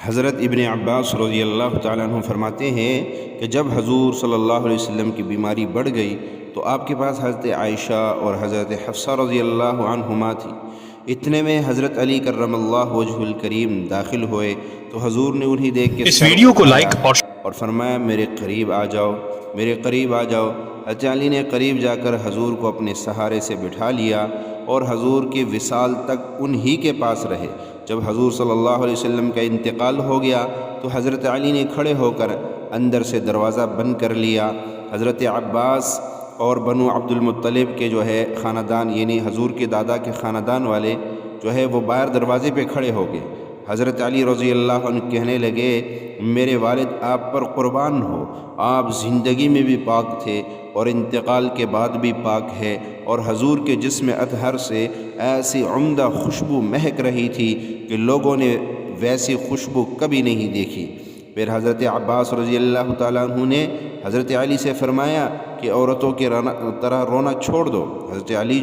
حضرت ابن عباس رضی اللہ تعالیٰ عنہ فرماتے ہیں کہ جب حضور صلی اللہ علیہ وسلم کی بیماری بڑھ گئی تو آپ کے پاس حضرت عائشہ اور حضرت حفصہ رضی اللہ عنہما تھی۔ اتنے میں حضرت علی کرم اللہ وجہ الکریم داخل ہوئے تو حضور نے انہیں دیکھ کے اس ویڈیو کو لائک اور فرمایا میرے قریب آ جاؤ، میرے قریب آ جاؤ۔ حضرت علی نے قریب جا کر حضور کو اپنے سہارے سے بٹھا لیا اور حضور کے وصال تک انہی کے پاس رہے۔ جب حضور صلی اللہ علیہ وسلم کا انتقال ہو گیا تو حضرت علی نے کھڑے ہو کر اندر سے دروازہ بند کر لیا۔ حضرت عباس اور بنو عبد المطلب کے خاندان یعنی حضور کے دادا کے خاندان والے وہ باہر دروازے پہ کھڑے ہو گئے۔ حضرت علی رضی اللہ عنہ کہنے لگے میرے والد آپ پر قربان ہو، آپ زندگی میں بھی پاک تھے اور انتقال کے بعد بھی پاک ہے، اور حضور کے جسم اطہر سے ایسی عمدہ خوشبو مہک رہی تھی کہ لوگوں نے ویسی خوشبو کبھی نہیں دیکھی۔ پھر حضرت عباس رضی اللہ تعالیٰ عنہ نے حضرت علی سے فرمایا کہ عورتوں کی طرح رونا چھوڑ دو۔ حضرت علی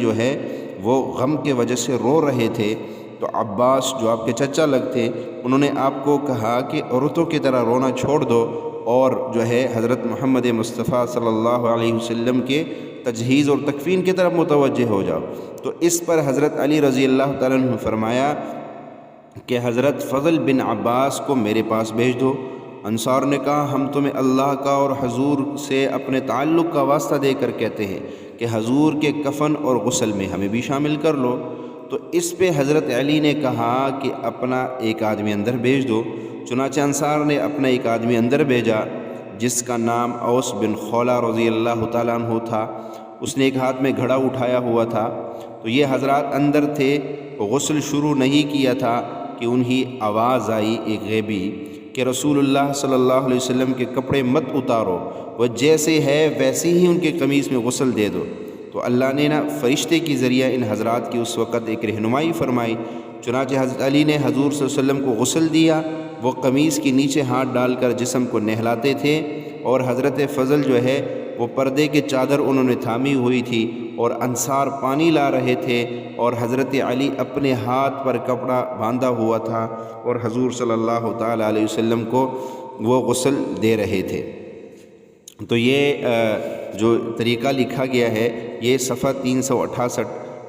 وہ غم کے وجہ سے رو رہے تھے، تو عباس جو آپ کے چچا لگتے انہوں نے آپ کو کہا کہ عورتوں کی طرح رونا چھوڑ دو اور حضرت محمد مصطفیٰ صلی اللہ علیہ وسلم کے تجہیز اور تکفین کی طرف متوجہ ہو جاؤ۔ تو اس پر حضرت علی رضی اللہ تعالیٰ عنہ فرمایا کہ حضرت فضل بن عباس کو میرے پاس بھیج دو۔ انصار نے کہا ہم تمہیں اللہ کا اور حضور سے اپنے تعلق کا واسطہ دے کر کہتے ہیں کہ حضور کے کفن اور غسل میں ہمیں بھی شامل کر لو۔ تو اس پہ حضرت علی نے کہا کہ اپنا ایک آدمی اندر بھیج دو۔ چنانچہ انصار نے اپنا ایک آدمی اندر بھیجا جس کا نام اوس بن خولہ رضی اللہ تعالیٰ عنہ تھا۔ اس نے ایک ہاتھ میں گھڑا اٹھایا ہوا تھا۔ تو یہ حضرات اندر تھے، غسل شروع نہیں کیا تھا کہ انہیں آواز آئی ایک غیبی کہ رسول اللہ صلی اللہ علیہ وسلم کے کپڑے مت اتارو، وہ جیسے ہے ویسے ہی ان کے قمیص میں غسل دے دو۔ تو اللہ نے فرشتے کی ذریعہ ان حضرات کی اس وقت ایک رہنمائی فرمائی۔ چنانچہ حضرت علی نے حضور صلی اللہ علیہ وسلم کو غسل دیا، وہ قمیص کے نیچے ہاتھ ڈال کر جسم کو نہلاتے تھے، اور حضرت فضل وہ پردے کے چادر انہوں نے تھامی ہوئی تھی اور انصار پانی لا رہے تھے، اور حضرت علی اپنے ہاتھ پر کپڑا باندھا ہوا تھا اور حضور صلی اللہ تعالیٰ علیہ وسلم کو وہ غسل دے رہے تھے۔ تو یہ جو طریقہ لکھا گیا ہے یہ صفحہ 368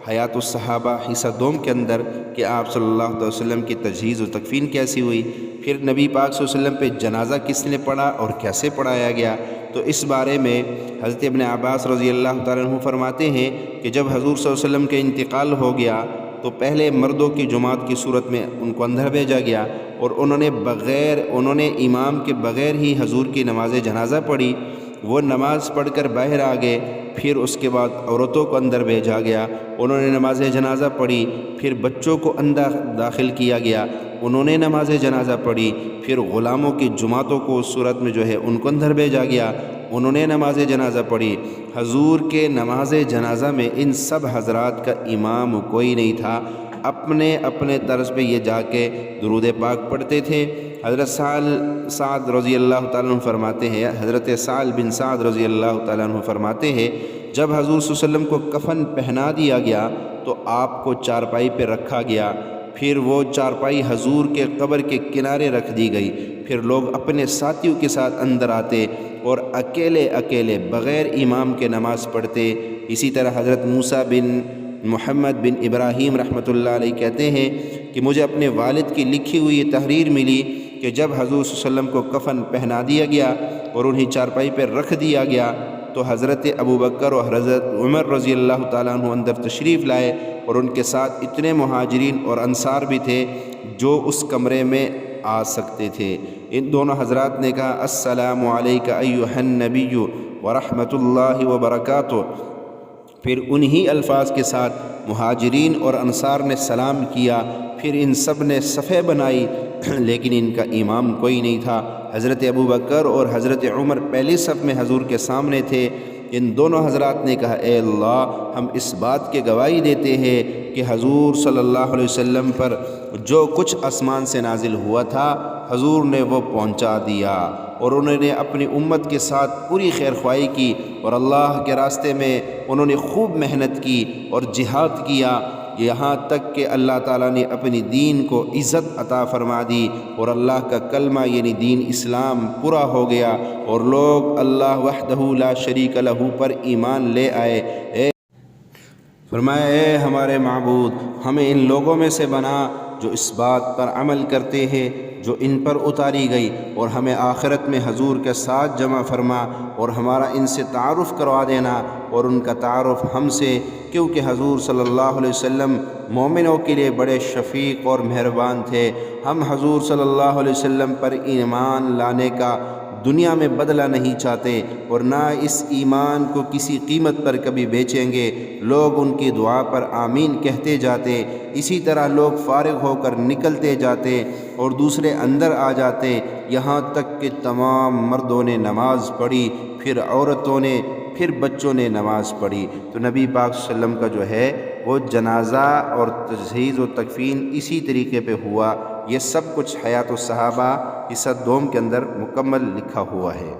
حیات الصحابہ حصہ دوم کے اندر کہ آپ صلی اللہ علیہ وسلم کی تجہیز و تکفین کیسی ہوئی، پھر نبی پاک صلی اللہ علیہ وسلم پہ جنازہ کس نے پڑھا اور کیسے پڑھایا گیا۔ تو اس بارے میں حضرت ابن عباس رضی اللہ تعالیٰ عنہ فرماتے ہیں کہ جب حضور صلی اللہ علیہ وسلم کے انتقال ہو گیا تو پہلے مردوں کی جماعت کی صورت میں ان کو اندر بھیجا گیا، اور انہوں نے امام کے بغیر ہی حضور کی نماز جنازہ پڑھی۔ وہ نماز پڑھ کر باہر آ گئے، پھر اس کے بعد عورتوں کو اندر بھیجا گیا، انہوں نے نماز جنازہ پڑھی، پھر بچوں کو اندر داخل کیا گیا، انہوں نے نماز جنازہ پڑھی، پھر غلاموں کی جماعتوں کو اس صورت میں ان کو اندر بھیجا گیا، انہوں نے نماز جنازہ پڑھی۔ حضور کے نماز جنازہ میں ان سب حضرات کا امام کوئی نہیں تھا، اپنے اپنے طرز پہ یہ جا کے درود پاک پڑھتے تھے۔ حضرت سعد رضی اللہ تعالیٰ عنہ فرماتے ہیں، حضرت سعد بن سعد رضی اللہ تعالیٰ عنہ فرماتے ہیں جب حضور صلی اللہ علیہ وسلم کو کفن پہنا دیا گیا تو آپ کو چارپائی پہ رکھا گیا، پھر وہ چارپائی حضور کے قبر کے کنارے رکھ دی گئی، پھر لوگ اپنے ساتھیوں کے ساتھ اندر آتے اور اکیلے اکیلے بغیر امام کے نماز پڑھتے۔ اسی طرح حضرت موسیٰ بن محمد بن ابراہیم رحمۃ اللہ علیہ کہتے ہیں کہ مجھے اپنے والد کی لکھی ہوئی یہ تحریر ملی کہ جب حضور صلی اللہ علیہ وسلم کو کفن پہنا دیا گیا اور انہیں چارپائی پہ رکھ دیا گیا تو حضرت ابو بکر اور حضرت عمر رضی اللہ تعالیٰ عنہ اندر تشریف لائے، اور ان کے ساتھ اتنے مہاجرین اور انصار بھی تھے جو اس کمرے میں آ سکتے تھے۔ ان دونوں حضرات نے کہا السلام علیک ایھا النبی ورحمۃ اللہ وبرکاتہ، پھر انہی الفاظ کے ساتھ مہاجرین اور انصار نے سلام کیا، پھر ان سب نے صفیں بنائی، لیکن ان کا امام کوئی نہیں تھا۔ حضرت ابو بکر اور حضرت عمر پہلی صف میں حضور کے سامنے تھے۔ ان دونوں حضرات نے کہا اے اللہ ہم اس بات کے گواہی دیتے ہیں کہ حضور صلی اللہ علیہ وسلم پر جو کچھ آسمان سے نازل ہوا تھا حضور نے وہ پہنچا دیا، اور انہوں نے اپنی امت کے ساتھ پوری خیرخواہی کی، اور اللہ کے راستے میں انہوں نے خوب محنت کی اور جہاد کیا، یہاں تک کہ اللہ تعالیٰ نے اپنی دین کو عزت عطا فرما دی اور اللہ کا کلمہ یعنی دین اسلام پورا ہو گیا اور لوگ اللہ وحدہ لا شریک لہ پر ایمان لے آئے۔ فرمایا اے ہمارے معبود، ہمیں ان لوگوں میں سے بنا جو اس بات پر عمل کرتے ہیں جو ان پر اتاری گئی، اور ہمیں آخرت میں حضور کے ساتھ جمع فرما اور ہمارا ان سے تعارف کروا دینا اور ان کا تعارف ہم سے، کیونکہ حضور صلی اللہ علیہ وسلم مومنوں کے لیے بڑے شفیق اور مہربان تھے۔ ہم حضور صلی اللہ علیہ وسلم پر ایمان لانے کا دنیا میں بدلہ نہیں چاہتے اور نہ اس ایمان کو کسی قیمت پر کبھی بیچیں گے۔ لوگ ان کی دعا پر آمین کہتے جاتے، اسی طرح لوگ فارغ ہو کر نکلتے جاتے اور دوسرے اندر آ جاتے، یہاں تک کہ تمام مردوں نے نماز پڑھی، پھر عورتوں نے، پھر بچوں نے نماز پڑھی۔ تو نبی پاک صلی اللہ علیہ وسلم کا جو ہے وہ جنازہ اور تجہیز و تکفین اسی طریقے پہ ہوا۔ یہ سب کچھ حیات الصحابہ حصہ دوم کے اندر مکمل لکھا ہوا ہے۔